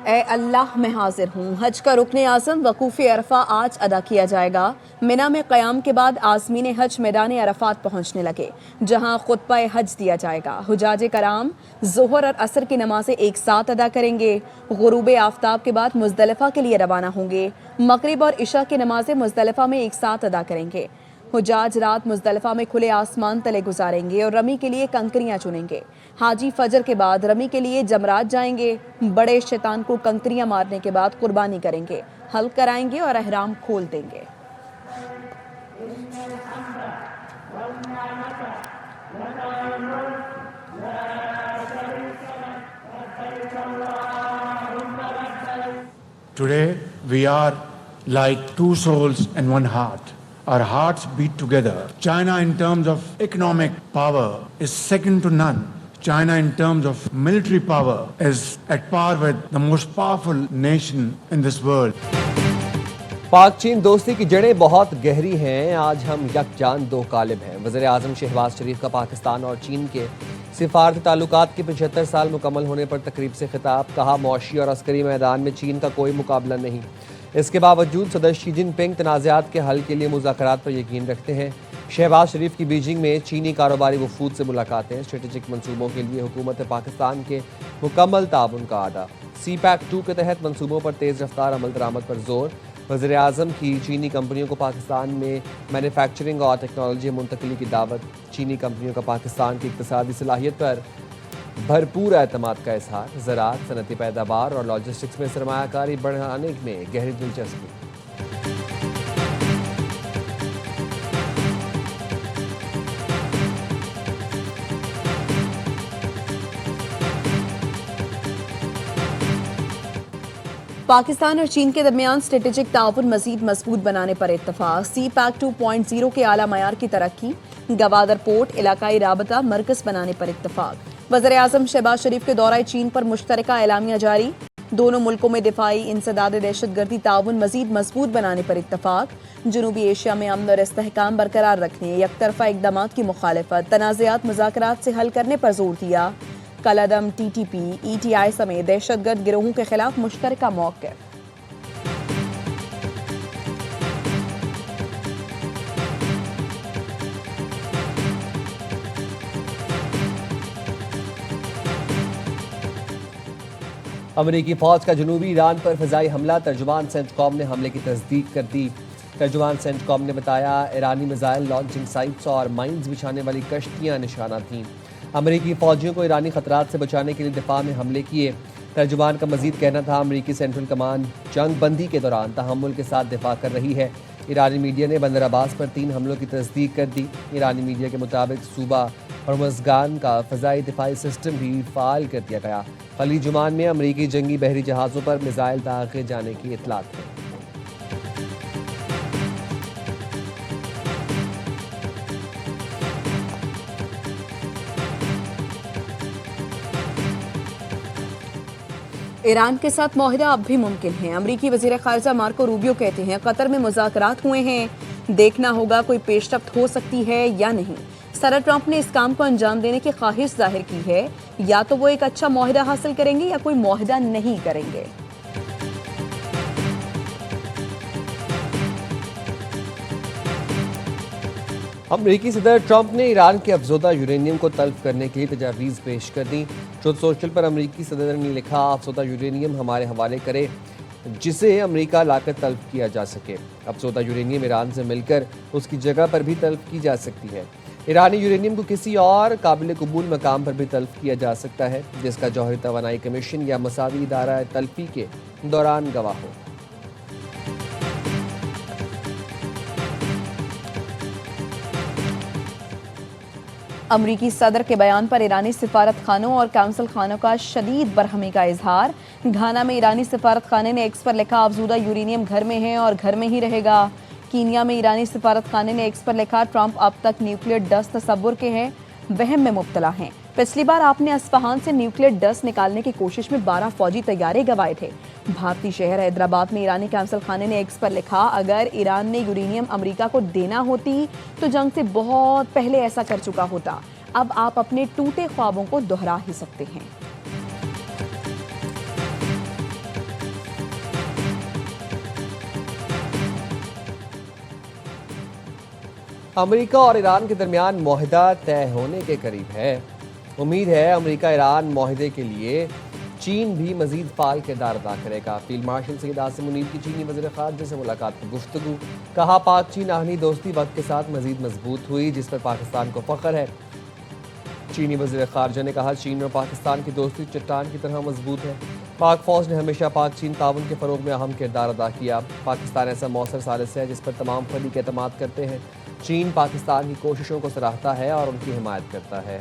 ए अल्लाह मैं हाजिर हूँ। हज का रुकन आज़म वकूफ़ अरफा आज अदा किया जाएगा। मिना में क़याम के बाद आज़मीन हज मैदान अरफात पहुँचने लगे, जहाँ खुतबा हज दिया जाएगा। हुजाज कराम ज़ोहर और असर की नमाज़ें एक साथ अदा करेंगे। गुरूब आफ्ताब के बाद मुज़दलिफ़ा के लिए रवाना होंगे। मगरिब और इशा की नमाज़ें मुज़दलिफ़ा में एक साथ अदा करेंगे। हुजाज रात मुज़दलिफ़ा में खुले आसमान तले गुजारेंगे और रमी के लिए कंकरियां चुनेंगे। हाजी फजर के बाद रमी के लिए जमरात जाएंगे। बड़े शैतान को कंकरियां मारने के बाद कुर्बानी करेंगे, हल कराएंगे और अहराम खोल देंगे। Today we are like two souls and one heart. Our hearts beat together. China in terms of economic power is second to none. China in terms of military power is at par with the most powerful nation in this world. पाक चीन दोस्ती की जड़ें बहुत गहरी हैं। आज हम यकजान दो कालिब हैं। वज़ीर आज़म शहबाज शरीफ का पाकिस्तान और चीन के सिफारती ताल्लुकात के 75 साल मुकम्मल होने पर तकरीब से खिताब। कहा, मौशी और अस्करी मैदान में चीन का कोई मुकाबला नहीं। इसके बावजूद सदर शी जिनपिंग तनाज़ात के हल के लिए मुज़ाकरात पर यकीन रखते हैं। शहबाज शरीफ की बीजिंग में चीनी कारोबारी वफूद से मुलाकातें। स्ट्रेटेजिक मनसूबों के लिए हुकूमत पाकिस्तान के मुकम्मल ताउन का आदा। CPEC-2 के तहत मनसूबों पर तेज़ रफ्तार अमल दरामद पर जोर। वज़ीर आज़म की चीनी कंपनियों को पाकिस्तान में मैन्युफैक्चरिंग और टेक्नोलॉजी मुंतकली की दावत। चीनी कंपनियों का पाकिस्तान की इक़्तिसादी सलाहियत पर भरपूर एतमाद का इजहार। ज़राअत, सनती पैदावार और लॉजिस्टिक्स में सरमायाकारी बढ़ाने में गहरी दिलचस्पी। पाकिस्तान और चीन के दरमियान स्ट्रेटेजिक ताउन मजीद मजबूत बनाने पर इत्तफाक। CPEC 2.0 के आला मयार की तरक्की। गवादर पोर्ट इलाकाई राबता मरकज बनाने पर इत्तफाक। वज़ीर आज़म शहबाज शरीफ के दौरा चीन पर मुश्तरका एलामिया जारी। दोनों मुल्कों में दिफाई इंसदाद दहशतगर्दी ताउन मजीद मजबूत बनाने पर इत्तफाक। जनूबी एशिया में अमन और इस्तेहकाम बरकरार रखने, यकतरफा इकदामात की मुखालफत, तनाज़ात मुज़ाकरात से हल करने पर जोर दिया। कलअदम, TTP, ETI समेत दहशतगर्द गिरोहों के खिलाफ मुश्तरका मौक़िफ़। अमरीकी फ़ौज का जनूबी ईरान पर फ़िज़ाई हमला। तर्जुमान सेंटकॉम ने हमले की तस्दीक कर दी। तर्जुमान सेंटकॉम ने बताया, ईरानी मिसाइल लॉन्चिंग साइट्स और माइंस बिछाने वाली कश्तियाँ निशाना थीं। अमरीकी फ़ौजियों को ईरानी ख़तरात से बचाने के लिए दिफा में हमले किए। तर्जुमान का मज़ीद कहना था, अमरीकी सेंट्रल कमान जंग बंदी के दौरान तहम्मुल के साथ दिफा कर रही है। ईरानी मीडिया ने बंदर अब्बास पर 3 हमलों की तस्दीक कर दी। ईरानी मीडिया के मुताबिक सूबा और मज़गान का फ़ज़ाई दिफाई सिस्टम भी फ़ाल कर दिया गया। खलीज ओमान में अमरीकी जंगी बहरी जहाज़ों पर मिसाइल दागे जाने की इतलात है। ईरान के साथ मुआहिदा अब भी मुमकिन है। अमरीकी वज़ीर ख़ारिजा मार्को रूबियो कहते हैं, कतर में मुज़ाकरात हुए हैं, देखना होगा कोई पेशरफ्त हो सकती है या नहीं। सदर ट्रंप ने इस काम को अंजाम देने की ख्वाहिश जाहिर की है। या तो वो एक अच्छा मुआहिदा हासिल करेंगे या कोई मुआहिदा नहीं करेंगे। अमरीकी सदर ट्रंप ने ईरान के अफजोदा यूरेनियम को तल्फ करने के लिए तजावीज़ पेश कर दी। ट्रुथ सोशल पर अमरीकी सदर ने लिखा, अफजोदा यूरेनियम हमारे हवाले करे जिसे अमरीका लाकर तल्फ किया जा सके। अफजोदा यूरेनियम ईरान से मिलकर उसकी जगह पर भी तल्फ की जा सकती है। ईरानी यूरेनियम को किसी और काबिल कबूल मकाम पर भी तल्फ किया जा सकता है, जिसका जौहरी तवानाई कमीशन या मसावी इदारा तल्फी के दौरान गवाह हो। अमरीकी सदर के बयान पर ईरानी सिफारत खानों और काउंसिल खानों का शदीद बरहमी का इजहार। घाना में ईरानी सिफारत खाने ने एक्स पर लिखा, अफजूदा यूरेनियम घर में है और घर में ही रहेगा। कीनिया में ईरानी सिफारत खाने ने एक्स पर लिखा, ट्रंप अब तक न्यूक्लियर डस्ट तस्वुर के हैं, वहम में मुब्तला हैं। पिछली बार आपने अस्फहान से न्यूक्लियर डस्ट निकालने की कोशिश में 12 फौजी तैयारे गंवाए थे। भारतीय शहर हैदराबाद में ईरानी काउंसिल खाने ने एक्स पर लिखा, अगर ईरान ने यूरेनियम अमेरिका को देना होती तो जंग से बहुत पहले ऐसा कर चुका होता। अब आप अपने टूटे ख्वाबों को दोहरा ही सकते हैं। अमेरिका और ईरान के दरमियान मुआहदा तय होने के करीब है। उम्मीद है अमेरिका ईरान मुआहदे के लिए चीन भी मजीद फाल किरदार अदा करेगा। फील्ड मार्शल सईद आसिम मुनीर की चीनी वज़ीर ख़ारजा से मुलाकात पर गुफ्तगू। कहा पाक चीन आहनी दोस्ती वक्त के साथ मजीद मजबूत हुई, जिस पर पाकिस्तान को फ़ख्र है। चीनी वज़ीर ख़ारजा ने कहा चीन और पाकिस्तान की दोस्ती चट्टान की तरह मजबूत है। पाक फ़ौज ने हमेशा पाक चीन ताउन के फ़रोग में अहम किरदार अदा किया। पाकिस्तान ऐसा मौसर सालिस है जिस पर तमाम फरीक एतमाद करते हैं। चीन पाकिस्तान की कोशिशों को सराहता है और उनकी हिमायत करता है।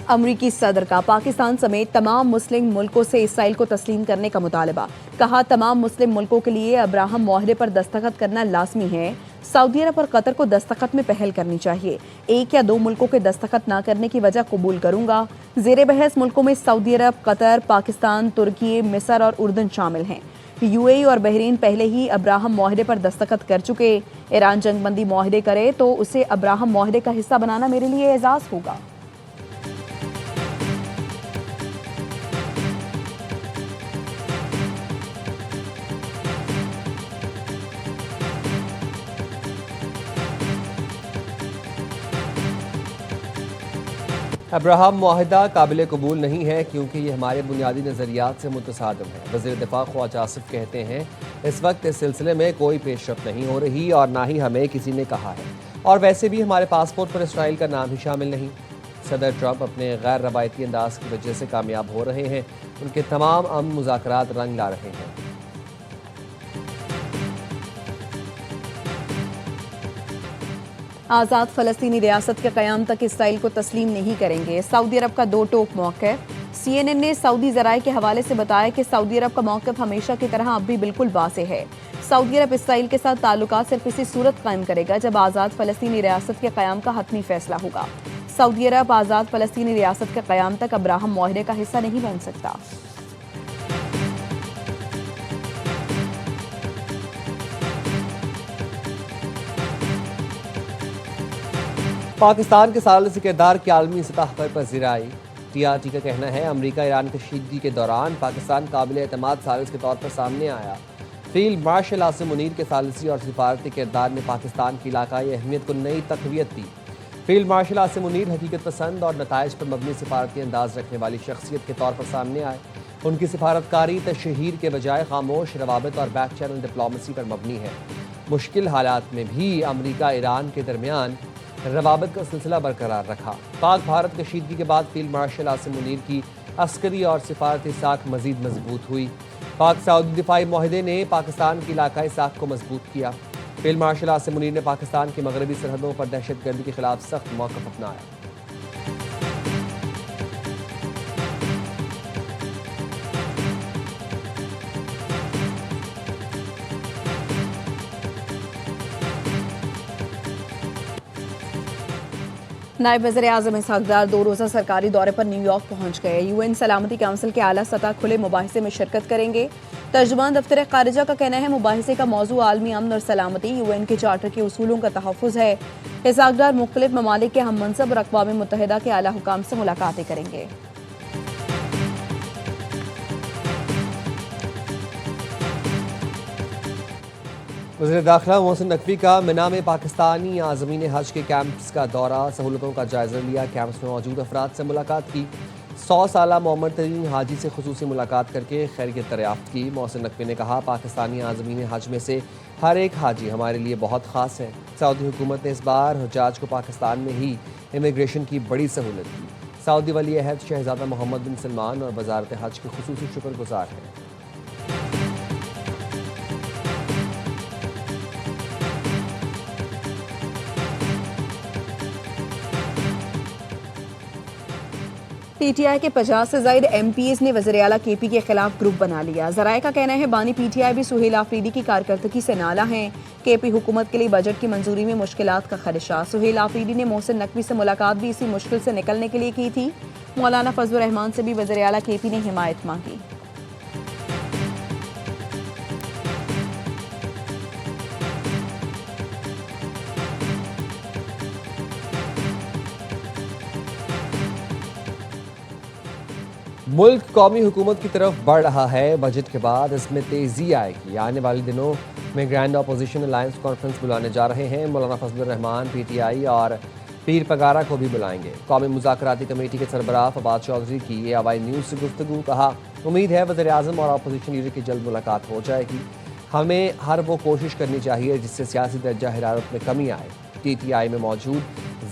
अमरीकी सदर का पाकिस्तान समेत तमाम मुस्लिम मुल्कों से इसराइल को तस्लीम करने का मुतालबा। कहा तमाम मुस्लिम मुल्कों के लिए अब्राहम मुआहदे पर दस्तखत करना लाजमी है। सऊदी अरब और कतर को दस्तखत में पहल करनी चाहिए। एक या दो मुल्कों के दस्तखत न करने की वजह कबूल करूंगा। जेर बहस मुल्कों में सऊदी अरब, कतर, पाकिस्तान, तुर्की, मिस्र और उर्दन शामिल हैं। यूएई और बहरीन पहले ही अब्राहम मुआहदे पर दस्तखत कर चुके। ईरान जंगबंदी मुआहदे करे तो उसे अब्राहम मुआहदे का हिस्सा बनाना मेरे लिए एजाज होगा। अब्राहम मुआहदा काबिल कबूल नहीं है क्योंकि ये हमारे बुनियादी नज़रियात से मुतसादिम है। वज़ीर दिफा ख्वाजा आसिफ कहते हैं इस वक्त इस सिलसिले में कोई पेशरफ नहीं हो रही और ना ही हमें किसी ने कहा है, और वैसे भी हमारे पासपोर्ट पर इसराइल का नाम ही शामिल नहीं। सदर ट्रंप अपने गैर रवायती अंदाज की वजह से कामयाब हो रहे हैं। उनके तमाम अमन मुज़ाकरात रंग ला रहे हैं। आज़ाद फ़लस्तीनी रियासत के क़याम तक इसराइल को तस्लीम नहीं करेंगे। सऊदी अरब का दो टोक मौक़िफ़। CNN ने सऊदी ज़राए के हवाले से बताया कि सऊदी अरब का मौक़िफ़ हमेशा की तरह अब भी बिल्कुल वाज़ेह है। सऊदी अरब इसराइल के साथ ताल्लुकात सिर्फ इसी सूरत कायम करेगा जब आज़ाद फ़लस्तीनी रियासत के क़याम का हतमी फ़ैसला होगा। सऊदी अरब आज़ाद फ़लस्तीनी रियासत के क़याम तक अब्राहम मुआहदे का हिस्सा नहीं बन सकता। पाकिस्तान के सालिसी किरदार की आलमी सतह पर पजीराई। TRT का कहना है अमरीका ईरान कशीदगी के दौरान पाकिस्तान काबिल एतमाद सालिस के तौर पर सामने आया। फील्ड मार्शल आसिम मुनीर के सालिसी और सिफारती किरदार ने पाकिस्तान की इलाकाई अहमियत को नई तक़वियत दी। फील्ड मार्शल आसिम मुनीर हकीकत पसंद और नताइज पर मबनी सिफारती अंदाज रखने वाली शख्सियत के तौर पर सामने आए। उनकी सिफारतकारी तशहीर के बजाय खामोश रवाबित और बैक चैनल डिप्लोमेसी पर मबनी है। मुश्किल हालात में भी अमरीका ईरान के दरमियान रवाबत का सिलसिला बरकरार रखा। पाक भारत कशीदगी के बाद फील्ड मार्शल आसिम मुनीर की अस्करी और सिफारती साख मजीद मजबूत हुई। पाक सऊदी दिफाई मुआहदे ने पाकिस्तान की इलाकाई साख को मजबूत किया। फील्ड मार्शल आसिम मुनीर ने पाकिस्तान की मगरबी सरहदों पर दहशतगर्दी के खिलाफ सख्त मौक़िफ़ अपनाया। नायब वज़ीर-ए-आज़म इसहाक़ डार 2 रोज़ा सरकारी दौरे पर न्यूयॉर्क पहुंच गए। UN सलामती काउंसिल के आला सतह खुले मुबाहिसे में शिरकत करेंगे। तर्जुमान दफ्तर ख़ारिजा का कहना है मुबाहिसे का मौजू आलमी अमन और सलामती UN के चार्टर के उसूलों का तहफ़्फ़ुज़ है। इसहाक़ डार मुख्तलिफ ममालिक के हम मनसब और अक़वाम मुत्तहिदा के आला हुकाम से मुलाकातें करेंगे। वज़ीर दाखिला मोहसिन नकवी का मिना में पाकिस्तानी आज़मीन हज के कैंप्स का दौरा, सहूलतों का जायज़ा लिया। कैंप्स में मौजूद अफराद से मुलाकात की। 100 साला मोहम्मद तरीन हाजी से खुसूसी मुलाकात करके खैरियत दरियाफ्त की। मोहसिन नकवी ने कहा पाकिस्तानी आज़मीन हज में से हर एक हाजी हमारे लिए बहुत ख़ास है। सऊदी हुकूमत ने इस बार हुज्जाज को पाकिस्तान में ही इमिग्रेशन की बड़ी सहूलत दी। सऊदी वली अहद शहज़ादा मोहम्मद बिन सलमान और वज़ारत हज के खुसूसी शुक्रगुज़ार हैं। PTI के 50 से ज़ायद MPs ने वज़ीर आला KP के खिलाफ ग्रुप बना लिया। ज़राए का कहना है बानी PTI भी सुहेल आफरीदी की कारकर्दगी से नाला हैं। KP हुकूमत के लिए बजट की मंजूरी में मुश्किलात का खदशा। सुहेल आफरीदी ने मोहसिन नकवी से मुलाकात भी इसी मुश्किल से निकलने के लिए की थी। मौलाना फजलुर रहमान से भी वज़ीर आला KP ने हिमायत मांगी। मुल्क कौमी हुकूमत की तरफ बढ़ रहा है। बजट के बाद इसमें तेजी आएगी। आने वाले दिनों में ग्रैंड अपोजिशन अलायंस कॉन्फ्रेंस बुलाने जा रहे हैं। मौलाना फजलुर रहमान PTI और पीर पगारा को भी बुलाएंगे। कौमी मुज़ाकराती कमेटी के सरबराह फवाद चौधरी की AY न्यूज़ से गुफ्तगू। कहा, उम्मीद है वज़ीर आज़म और अपोजिशन लीडर की जल्द मुलाकात हो जाएगी। हमें हर वो कोशिश करनी चाहिए जिससे सियासी दर्जा हरारत में कमी आए। TTI में मौजूद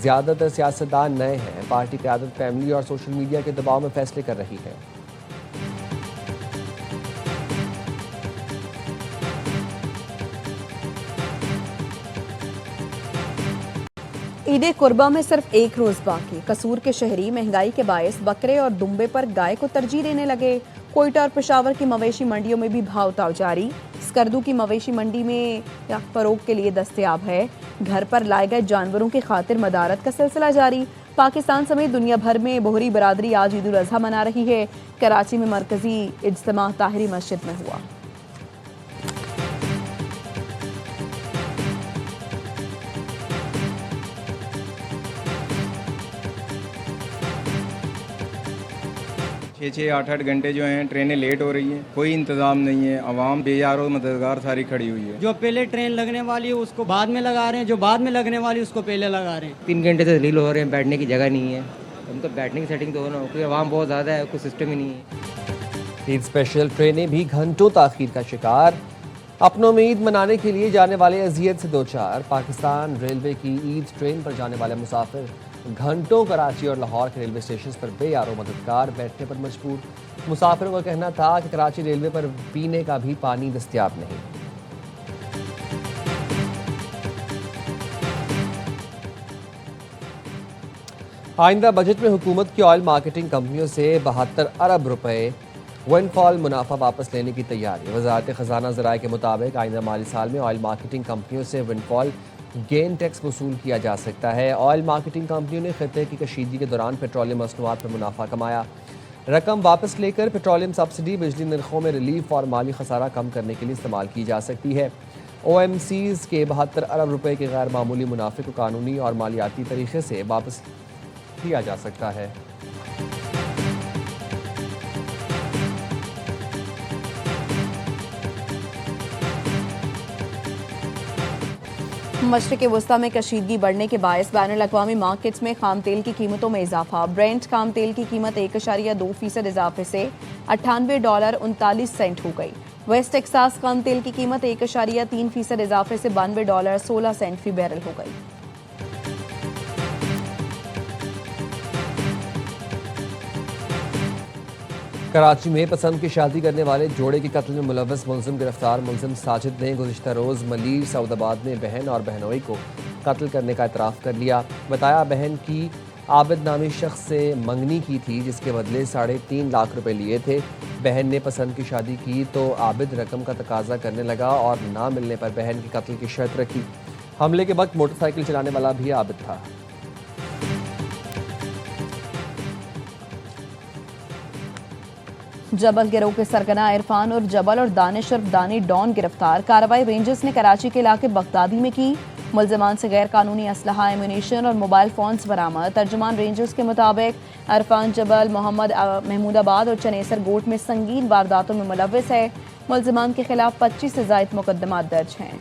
ज़्यादातर सियासतदान नए हैं। पार्टी क़यादत फैमिली और सोशल मीडिया के दबाव में फैसले कर रही है। ईद कुर्बा में सिर्फ एक रोज बाकी। कसूर के शहरी महंगाई के बायस बकरे और दुम्बे पर गाय को तरजीह देने लगे। कोयटा और पेशावर की मवेशी मंडियों में भी भाव ताव जारी। स्कर्दू की मवेशी मंडी में फरोख के लिए दस्तयाब है। घर पर लाए गए जानवरों की खातिर मदारत का सिलसिला जारी। पाकिस्तान समेत दुनिया भर में बोहरी बरादरी आज ईद उल अजहा मना रही है। कराची में मरकजी इज्तिमा ताहिरी मस्जिद में हुआ। छः 8 घंटे जो हैं ट्रेनें लेट हो रही हैं, कोई इंतज़ाम नहीं है। आवाम बेयारो मददगार सारी खड़ी हुई है। जो पहले ट्रेन लगने वाली है उसको बाद में लगा रहे हैं, जो बाद में लगने वाली है उसको पहले लगा रहे हैं। 3 घंटे से दलील हो रहे हैं, बैठने की जगह नहीं है। हम तो बैठने की सेटिंग तो हो ना, क्योंकि आवाम बहुत ज़्यादा है, कोई सिस्टम ही नहीं है। ईद स्पेशल ट्रेनें भी घंटों ताख़ीर का शिकार। अपनों में ईद मनाने के लिए जाने वाले अजियत से दो चार। पाकिस्तान रेलवे की ईद ट्रेन पर जाने वाले मुसाफिर घंटों कराची और लाहौर के रेलवे स्टेशन पर बेयारो मददगार बैठने पर मजबूर। मुसाफिरों का कहना था कि कराची रेलवे पर पीने का भी पानी दस्तयाब नहीं। आइंदा बजट में हुकूमत की ऑयल मार्केटिंग कंपनियों से 72 अरब रुपए विंडफॉल मुनाफा वापस लेने की तैयारी। वजारत खजाना ज़राए के मुताबिक आइंदा माली साल में ऑयल मार्केटिंग कंपनियों से विंडफॉल गेन टैक्स वसूल किया जा सकता है। ऑयल मार्केटिंग कंपनियों ने खिते की कशीदगी के दौरान पेट्रोलियम मसनूआत पर मुनाफा कमाया। रकम वापस लेकर पेट्रोलियम सब्सिडी बिजली नरखों में रिलीफ और माली खसारा कम करने के लिए इस्तेमाल की जा सकती है। OMCs के 72 अरब रुपए के गैर मामूली मुनाफे को कानूनी और मालियाती तरीके से वापस किया जा सकता है। मशरिक़ वस्ता में कशीदगी बढ़ने के बायस बैनुल अक़वामी मार्केट्स में खाम तेल की कीमतों में इजाफा। ब्रेंट खाम तेल की कीमत 1.2% इजाफे से $98.39 हो गई। वेस्ट टेक्सास खाम तेल की कीमत 1.3% इजाफे से $92.16 फी बैरल हो गई। कराची में पसंद की शादी करने वाले जोड़े के कत्ल में मुलव्वस मुलजिम गिरफ्तार। मुलजिम साजिद ने गुज़िश्ता रोज़ मलीर सऊदाबाद में बहन और बहनोई को कत्ल करने का इतराफ़ कर लिया। बताया बहन की आबिद नामी शख्स से मंगनी की थी जिसके बदले 3.5 लाख रुपए लिए थे। बहन ने पसंद की शादी की तो आबिद रकम का तकाजा करने लगा और ना मिलने पर बहन की कत्ल की शर्त रखी। हमले के वक्त मोटरसाइकिल चलाने वाला भी आबिद था। जबल गिरोह के सरगना इरफान और जबल और दानिश उर्फ दानी डॉन गिरफ्तार। कार्रवाई रेंजर्स ने कराची के इलाके बगदादी में की। मुलजमान से गैर कानूनी असलहा, एम्यूनेशन और मोबाइल फोन्स बरामद। तर्जुमान रेंजर्स के मुताबिक इरफान जबल मोहम्मद महमूदाबाद और चनेसर गोट में संगीन वारदातों में मुलव्वस है। मुलजमान के खिलाफ 25 से ज़ायद मुकदमात दर्ज हैं।